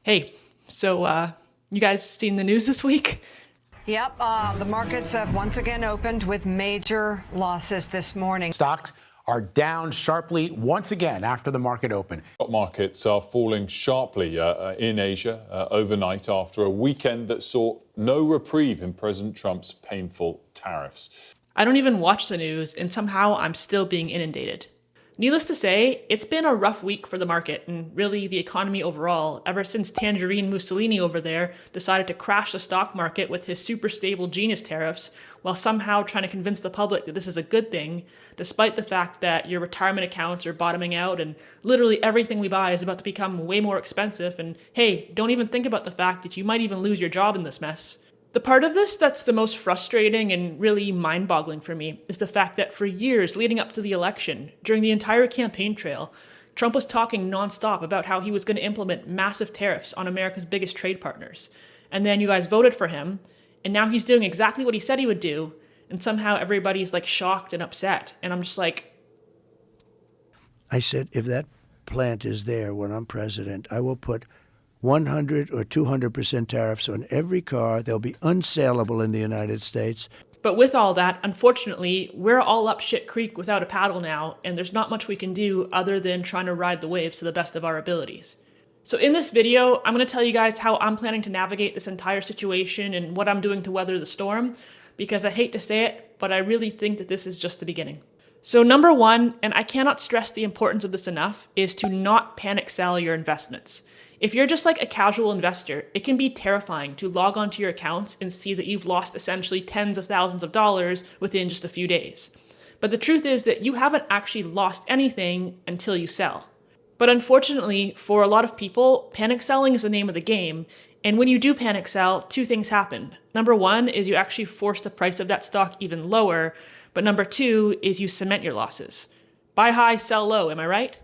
Hey, so you guys seen the news this week? Yep, the markets have once again opened with major losses this morning. Stocks are down sharply once again after the market opened. Stock markets are falling sharply in Asia overnight after a weekend that saw no reprieve in President Trump's painful tariffs. I don't even watch the news, and somehow I'm still being inundated. Needless to say, it's been a rough week for the market and really the economy overall, ever since Tangerine Mussolini over there decided to crash the stock market with his super stable genius tariffs, while somehow trying to convince the public that this is a good thing, despite the fact that your retirement accounts are bottoming out and literally everything we buy is about to become way more expensive. And hey, don't even think about the fact that you might even lose your job in this mess. The part of this that's the most frustrating and really mind-boggling for me is the fact that for years leading up to the election, during the entire campaign trail, Trump was talking nonstop about how he was going to implement massive tariffs on America's biggest trade partners. And then you guys voted for him, and now he's doing exactly what he said he would do, and somehow everybody's like shocked and upset. And I'm just like... I said, if that plant is there when I'm president, I will put 100 or 200% tariffs on every car. They'll be unsaleable in the United States. But with all that, unfortunately, we're all up shit creek without a paddle now, and there's not much we can do other than trying to ride the waves to the best of our abilities. So in this video, I'm going to tell you guys how I'm planning to navigate this entire situation and what I'm doing to weather the storm, because I hate to say it, but I really think that this is just the beginning. So number one, and I cannot stress the importance of this enough, is to not panic sell your investments. If you're just like a casual investor, it can be terrifying to log onto your accounts and see that you've lost essentially tens of thousands of dollars within just a few days. But the truth is that you haven't actually lost anything until you sell. But unfortunately, for a lot of people, panic selling is the name of the game. And when you do panic sell, two things happen. Number one is you actually force the price of that stock even lower. But number two is you cement your losses. Buy high, sell low, am I right?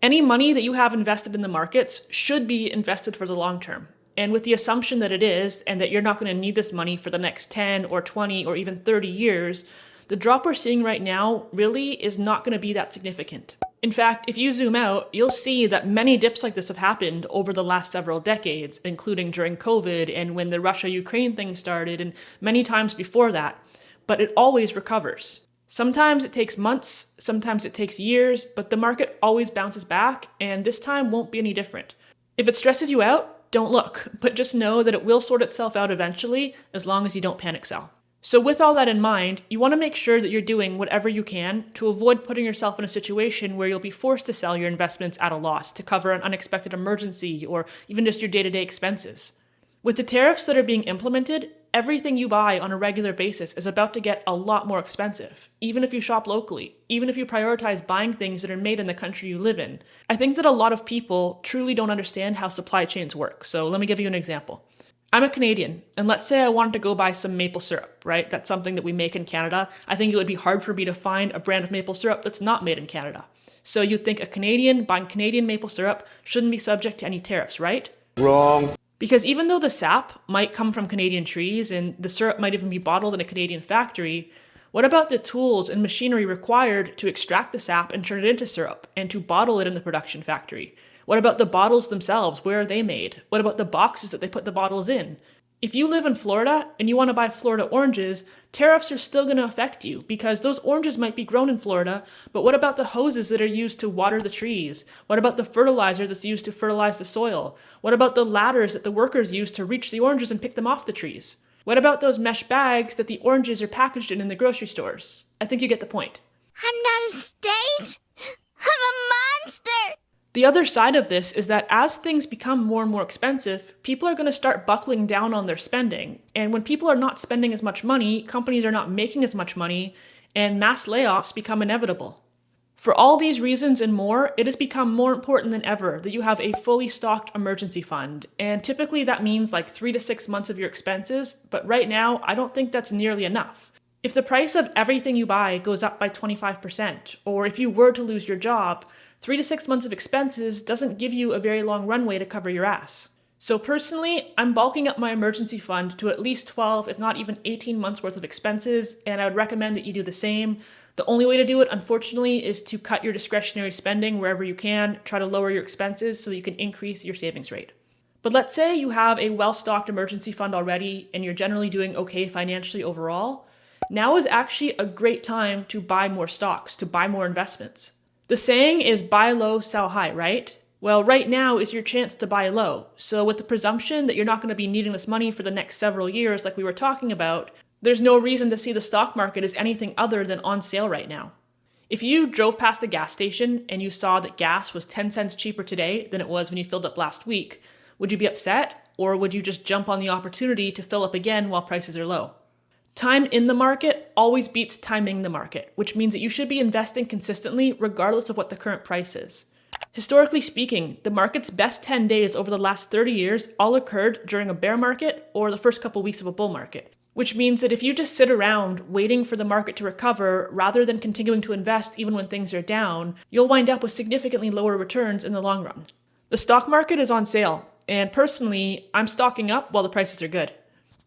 Any money that you have invested in the markets should be invested for the long term. And with the assumption that it is, and that you're not going to need this money for the next 10 or 20 or even 30 years, the drop we're seeing right now really is not going to be that significant. In fact, if you zoom out, you'll see that many dips like this have happened over the last several decades, including during COVID and when the Russia-Ukraine thing started and many times before that. But it always recovers. Sometimes it takes months, sometimes it takes years, but the market always bounces back, and this time won't be any different. If it stresses you out, don't look, but just know that it will sort itself out eventually, as long as you don't panic sell. So with all that in mind, you want to make sure that you're doing whatever you can to avoid putting yourself in a situation where you'll be forced to sell your investments at a loss to cover an unexpected emergency or even just your day-to-day expenses. With the tariffs that are being implemented, everything you buy on a regular basis is about to get a lot more expensive, even if you shop locally, even if you prioritize buying things that are made in the country you live in. I think that a lot of people truly don't understand how supply chains work, so let me give you an example. I'm a Canadian, and let's say I wanted to go buy some maple syrup, right? That's something that we make in Canada. I think it would be hard for me to find a brand of maple syrup that's not made in Canada. So you'd think a Canadian buying Canadian maple syrup shouldn't be subject to any tariffs, right? Wrong. Because even though the sap might come from Canadian trees and the syrup might even be bottled in a Canadian factory, what about the tools and machinery required to extract the sap and turn it into syrup and to bottle it in the production factory? What about the bottles themselves? Where are they made? What about the boxes that they put the bottles in? If you live in Florida and you want to buy Florida oranges, tariffs are still going to affect you because those oranges might be grown in Florida, but what about the hoses that are used to water the trees? What about the fertilizer that's used to fertilize the soil? What about the ladders that the workers use to reach the oranges and pick them off the trees? What about those mesh bags that the oranges are packaged in the grocery stores? I think you get the point. I'm not a state. I'm a monster. The other side of this is that as things become more and more expensive, people are going to start buckling down on their spending. And when people are not spending as much money, companies are not making as much money, and mass layoffs become inevitable. For all these reasons and more, it has become more important than ever that you have a fully stocked emergency fund. And typically that means like 3 to 6 months of your expenses, but right now I don't think that's nearly enough. If the price of everything you buy goes up by 25%, or if you were to lose your job, 3 to 6 months of expenses doesn't give you a very long runway to cover your ass. So personally, I'm bulking up my emergency fund to at least 12, if not even 18 months worth of expenses, and I would recommend that you do the same. The only way to do it, unfortunately, is to cut your discretionary spending wherever you can, try to lower your expenses so that you can increase your savings rate. But let's say you have a well-stocked emergency fund already and you're generally doing okay financially overall. Now is actually a great time to buy more stocks, to buy more investments. The saying is buy low, sell high, right? Well, right now is your chance to buy low. So with the presumption that you're not going to be needing this money for the next several years like we were talking about, there's no reason to see the stock market as anything other than on sale right now. If you drove past a gas station and you saw that gas was 10 cents cheaper today than it was when you filled up last week, would you be upset? Or would you just jump on the opportunity to fill up again while prices are low? Time in the market always beats timing the market, which means that you should be investing consistently regardless of what the current price is. Historically speaking, the market's best 10 days over the last 30 years all occurred during a bear market or the first couple weeks of a bull market, which means that if you just sit around waiting for the market to recover rather than continuing to invest even when things are down, you'll wind up with significantly lower returns in the long run. The stock market is on sale, and personally, I'm stocking up while the prices are good.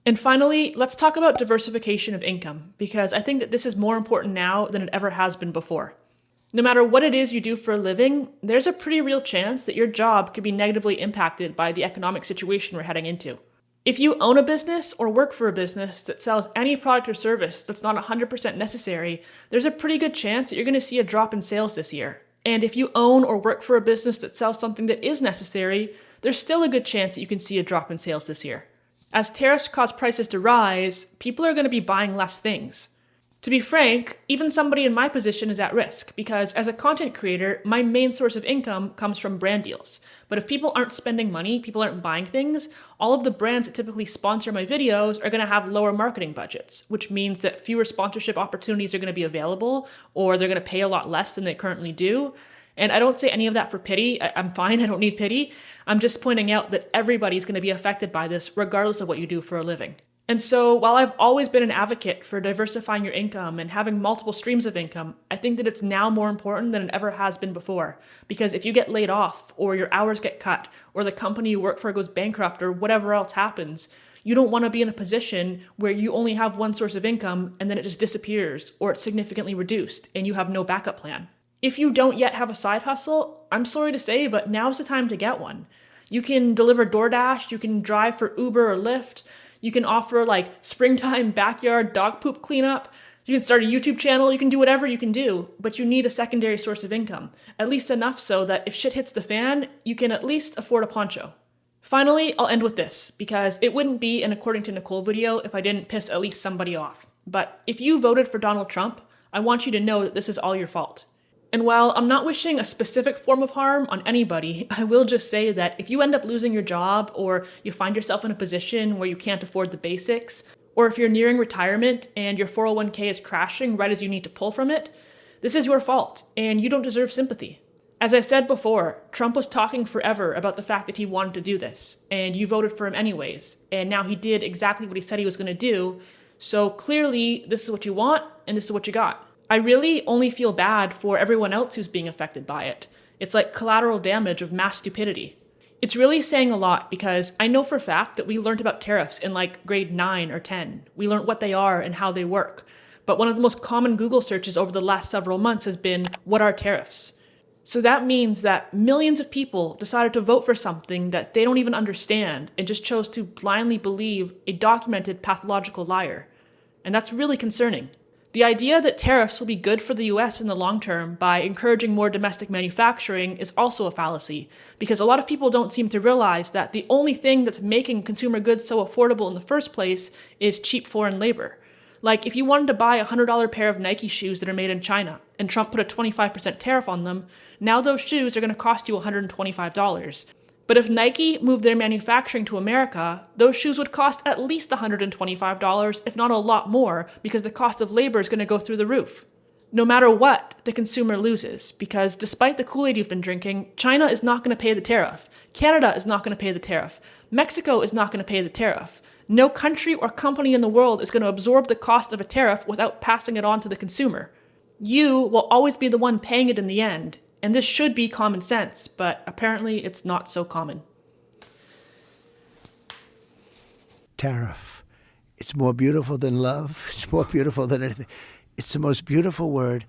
And finally, let's talk about diversification of income, because I think that this is more important now than it ever has been before. No matter what it is you do for a living, there's a pretty real chance that your job could be negatively impacted by the economic situation we're heading into. If you own a business or work for a business that sells any product or service that's not 100% necessary, there's a pretty good chance that you're going to see a drop in sales this year. And if you own or work for a business that sells something that is necessary, there's still a good chance that you can see a drop in sales this year. As tariffs cause prices to rise, people are going to be buying less things. To be frank, even somebody in my position is at risk because as a content creator, my main source of income comes from brand deals. But if people aren't spending money, people aren't buying things, all of the brands that typically sponsor my videos are going to have lower marketing budgets, which means that fewer sponsorship opportunities are going to be available, or they're going to pay a lot less than they currently do. And I don't say any of that for pity. I'm fine. I don't need pity. I'm just pointing out that everybody's going to be affected by this regardless of what you do for a living. And so while I've always been an advocate for diversifying your income and having multiple streams of income, I think that it's now more important than it ever has been before. Because if you get laid off or your hours get cut or the company you work for goes bankrupt or whatever else happens, you don't want to be in a position where you only have one source of income and then it just disappears or it's significantly reduced and you have no backup plan. If you don't yet have a side hustle, I'm sorry to say, but now's the time to get one. You can deliver DoorDash, you can drive for Uber or Lyft, you can offer like springtime backyard dog poop cleanup, you can start a YouTube channel, you can do whatever you can do, but you need a secondary source of income, at least enough so that if shit hits the fan, you can at least afford a poncho. Finally, I'll end with this, because it wouldn't be an According to Nicole video if I didn't piss at least somebody off. But if you voted for Donald Trump, I want you to know that this is all your fault. And while I'm not wishing a specific form of harm on anybody, I will just say that if you end up losing your job or you find yourself in a position where you can't afford the basics, or if you're nearing retirement and your 401k is crashing right as you need to pull from it, this is your fault and you don't deserve sympathy. As I said before, Trump was talking forever about the fact that he wanted to do this, and you voted for him anyways, and now he did exactly what he said he was going to do, so clearly this is what you want and this is what you got. I really only feel bad for everyone else who's being affected by it. It's like collateral damage of mass stupidity. It's really saying a lot because I know for a fact that we learned about tariffs in like grade 9 or 10. We learned what they are and how they work. But one of the most common Google searches over the last several months has been, what are tariffs? So that means that millions of people decided to vote for something that they don't even understand and just chose to blindly believe a documented pathological liar. And that's really concerning. The idea that tariffs will be good for the US in the long term by encouraging more domestic manufacturing is also a fallacy, because a lot of people don't seem to realize that the only thing that's making consumer goods so affordable in the first place is cheap foreign labor. Like if you wanted to buy a $100 pair of Nike shoes that are made in China and Trump put a 25% tariff on them, now those shoes are going to cost you $125. But if Nike moved their manufacturing to America, those shoes would cost at least $125, if not a lot more, because the cost of labor is going to go through the roof. No matter what, the consumer loses, because despite the Kool-Aid you've been drinking, China is not going to pay the tariff. Canada is not going to pay the tariff. Mexico is not going to pay the tariff. No country or company in the world is going to absorb the cost of a tariff without passing it on to the consumer. You will always be the one paying it in the end. And this should be common sense, but apparently it's not so common. Tariff. It's more beautiful than love. It's more beautiful than anything. It's the most beautiful word.